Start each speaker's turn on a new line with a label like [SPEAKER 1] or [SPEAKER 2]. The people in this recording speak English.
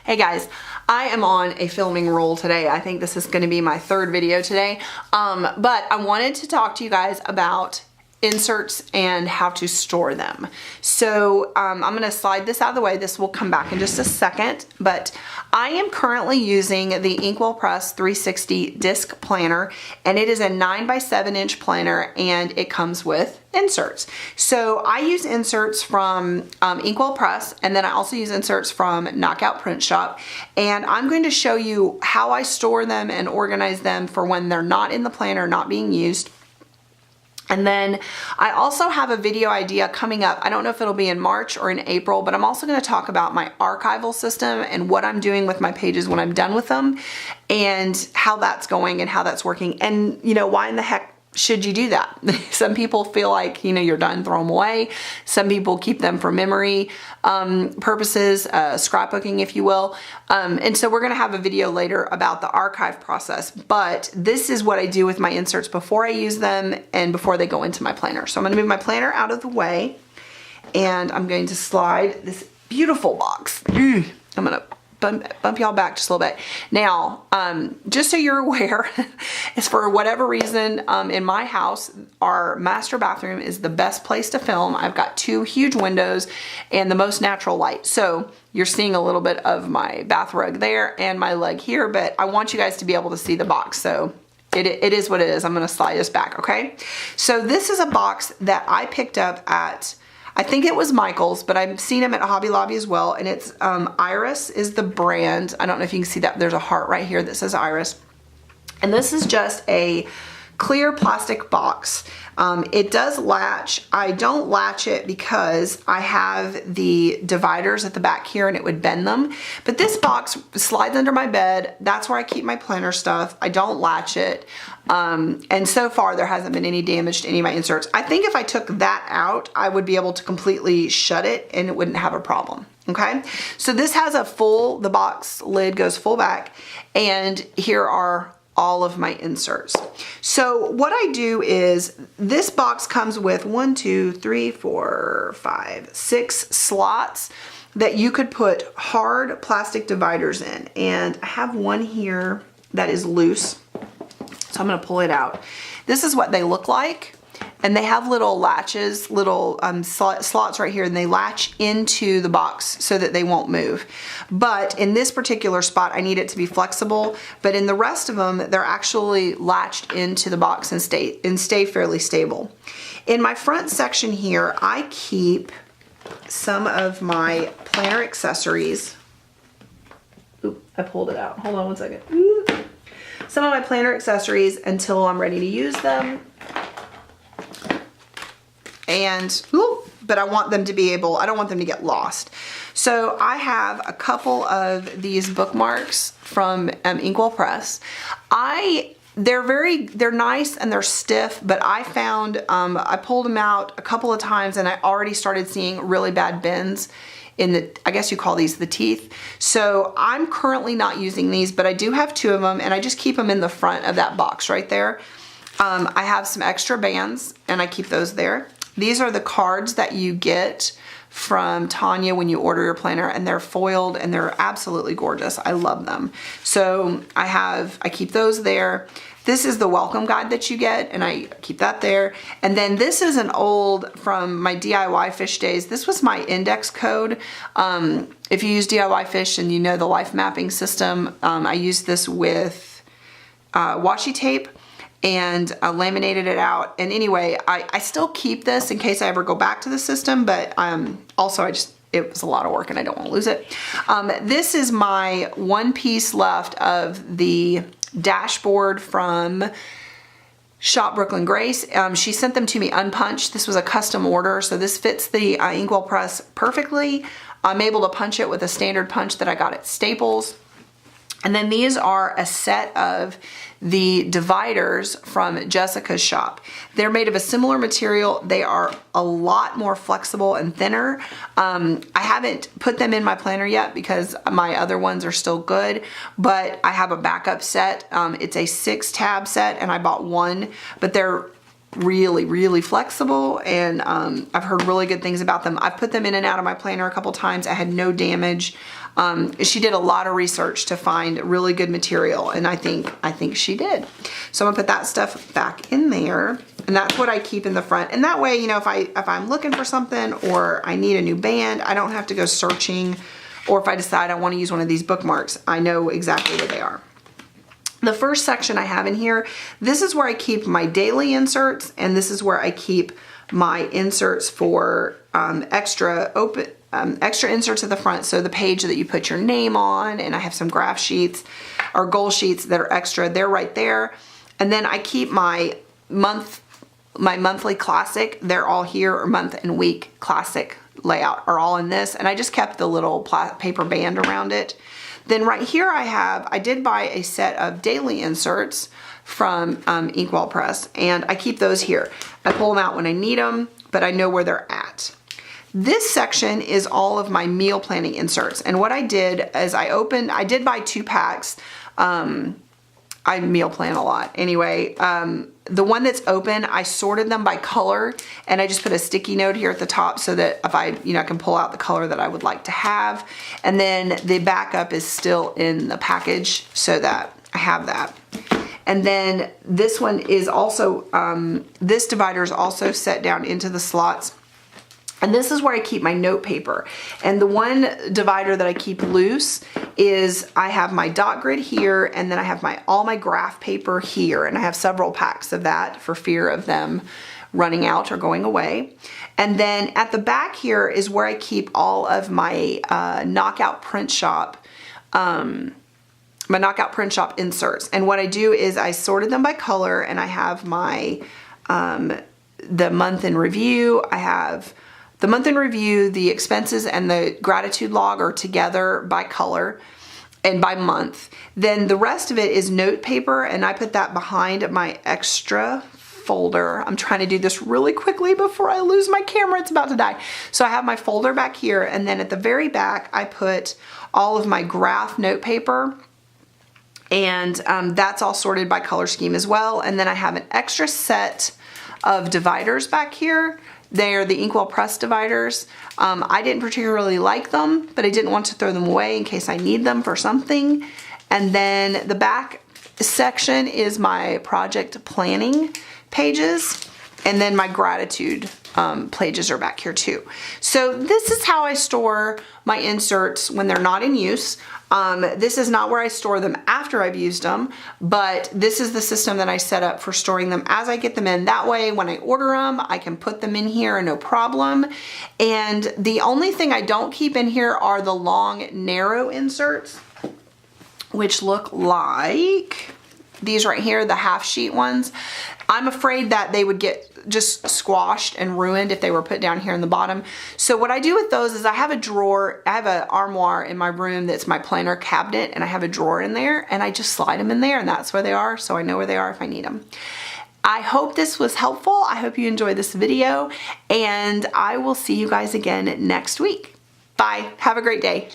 [SPEAKER 1] Hey guys, I am on a filming roll today. I think this is going to be my third video today, but I wanted to talk to you guys about inserts and how to store them. So I'm going to slide this out of the way. This will come back in just a second, but I am currently using the Inkwell Press 360 disc planner, and it is a 9x7" planner, and it comes with inserts. So I use inserts from Inkwell Press, and then I also use inserts from Knockout Print Shop, and I'm going to show you how I store them and organize them for when they're not in the planner, not being used. And then I also have a video idea coming up. I don't know if it'll be in March or in April, but I'm also going to talk about my archival system and what I'm doing with my pages when I'm done with them and how that's going and how that's working. And you know, why in the heck should you do that? Some people feel like, you know, you're done, throw them away. Some people keep them for memory purposes, scrapbooking, if you will. And so we're going to have a video later about the archive process, but this is what I do with my inserts before I use them and before they go into my planner. So I'm going to move my planner out of the way, and I'm going to slide this beautiful box. I'm going to bump y'all back just a little bit. Now, just so you're aware, is for whatever reason, in my house, our master bathroom is the best place to film. I've got 2 huge windows and the most natural light. So you're seeing a little bit of my bath rug there and my leg here, but I want you guys to be able to see the box. So it is what it is. I'm going to slide this back, okay? So this is a box that I picked up at, I think it was Michael's, but I've seen them at Hobby Lobby as well, and it's Iris is the brand. I don't know if you can see that. There's a heart right here that says Iris. And this is just a clear plastic box. It does latch. I don't latch it because I have the dividers at the back here and it would bend them. But this box slides under my bed. That's where I keep my planner stuff. I don't latch it. And so far there hasn't been any damage to any of my inserts. I think if I took that out, I would be able to completely shut it and it wouldn't have a problem. Okay, so this has a full, the box lid goes full back, and here are all of my inserts. So what I do is this box comes with 1, 2, 3, 4, 5, 6 slots that you could put hard plastic dividers in. And I have one here that is loose. So I'm gonna pull it out. This is what they look like. And they have little latches, little slots right here, and they latch into the box so that they won't move. But in this particular spot, I need it to be flexible, but in the rest of them, they're actually latched into the box and stay fairly stable. In my front section here, I keep some of my planner accessories. Oop, I pulled it out. Hold on one second. Oop. Some of my planner accessories until I'm ready to use them. But I want them to be able, I don't want them to get lost. So I have a couple of these bookmarks from Inkwell Press. They're nice and they're stiff, but I found, I pulled them out a couple of times and I already started seeing really bad bends in the, I guess you call these the teeth. So I'm currently not using these, but I do have 2 of them, and I just keep them in the front of that box right there. I have some extra bands and I keep those there. These are the cards that you get from Tanya when you order your planner, and they're foiled and they're absolutely gorgeous. I love them. So I keep those there. This is the welcome guide that you get, and I keep that there. And then this is an old from my DIY Fish days. This was my index code. If you use DIY Fish and you know the life mapping system, I used this with washi tape and laminated it out. And anyway, I still keep this in case I ever go back to the system, but also it was a lot of work and I don't want to lose it. This is my one piece left of the dashboard from Shop Brooklyn Grace. She sent them to me unpunched. This was a custom order, so this fits the Inkwell Press perfectly. I'm able to punch it with a standard punch that I got at Staples. And then these are a set of the dividers from Jessica's shop. They're made of a similar material. They are a lot more flexible and thinner. I haven't put them in my planner yet because my other ones are still good, but I have a backup set. It's a 6 tab set and I bought one, but they're really flexible, and I've heard really good things about them. I've put them in and out of my planner a couple times. I had no damage. She did a lot of research to find really good material, and I think she did. So I'm gonna put that stuff back in there, and that's what I keep in the front. And that way, you know, if I'm looking for something or I need a new band, I don't have to go searching, or if I decide I want to use one of these bookmarks, I know exactly where they are. The first section I have in here, this is where I keep my daily inserts, and this is where I keep my inserts for extra inserts at the front. So the page that you put your name on, and I have some graph sheets or goal sheets that are extra. They're right there. And then I keep my monthly classic. They're all here, or month and week classic layout are all in this. And I just kept the little paper band around it. Then right here I did buy a set of daily inserts from Inkwell Press, and I keep those here. I pull them out when I need them, but I know where they're at. This section is all of my meal planning inserts, and what I did is I did buy 2 packs. I meal plan a lot. Anyway, the one that's open, I sorted them by color, and I just put a sticky note here at the top so that if I can pull out the color that I would like to have. And then the backup is still in the package so that I have that. And then this one is also, this divider is also set down into the slots. And this is where I keep my note paper. And the one divider that I keep loose is I have my dot grid here, and then I have all my graph paper here. And I have several packs of that for fear of them running out or going away. And then at the back here is where I keep all of my Knockout Print Shop inserts. And what I do is I sorted them by color, and I have my the month in review. I have the month in review, the expenses, and the gratitude log are together by color and by month. Then the rest of it is note paper, and I put that behind my extra folder. I'm trying to do this really quickly before I lose my camera. It's about to die. So I have my folder back here, and then at the very back, I put all of my graph note paper, and that's all sorted by color scheme as well. And then I have an extra set of dividers back here. They're the Inkwell Press dividers. I didn't particularly like them, but I didn't want to throw them away in case I need them for something. And then the back section is my project planning pages, and then my gratitude pages are back here too. So this is how I store my inserts when they're not in use. This is not where I store them after I've used them, but this is the system that I set up for storing them as I get them in. That way, when I order them, I can put them in here no problem. And the only thing I don't keep in here are the long, narrow inserts, which look like these right here, the half sheet ones. I'm afraid that they would get just squashed and ruined if they were put down here in the bottom. So what I do with those is I have a drawer, I have an armoire in my room that's my planner cabinet, and I have a drawer in there, and I just slide them in there, and that's where they are, so I know where they are if I need them. I hope this was helpful. I hope you enjoyed this video, and I will see you guys again next week. Bye. Have a great day.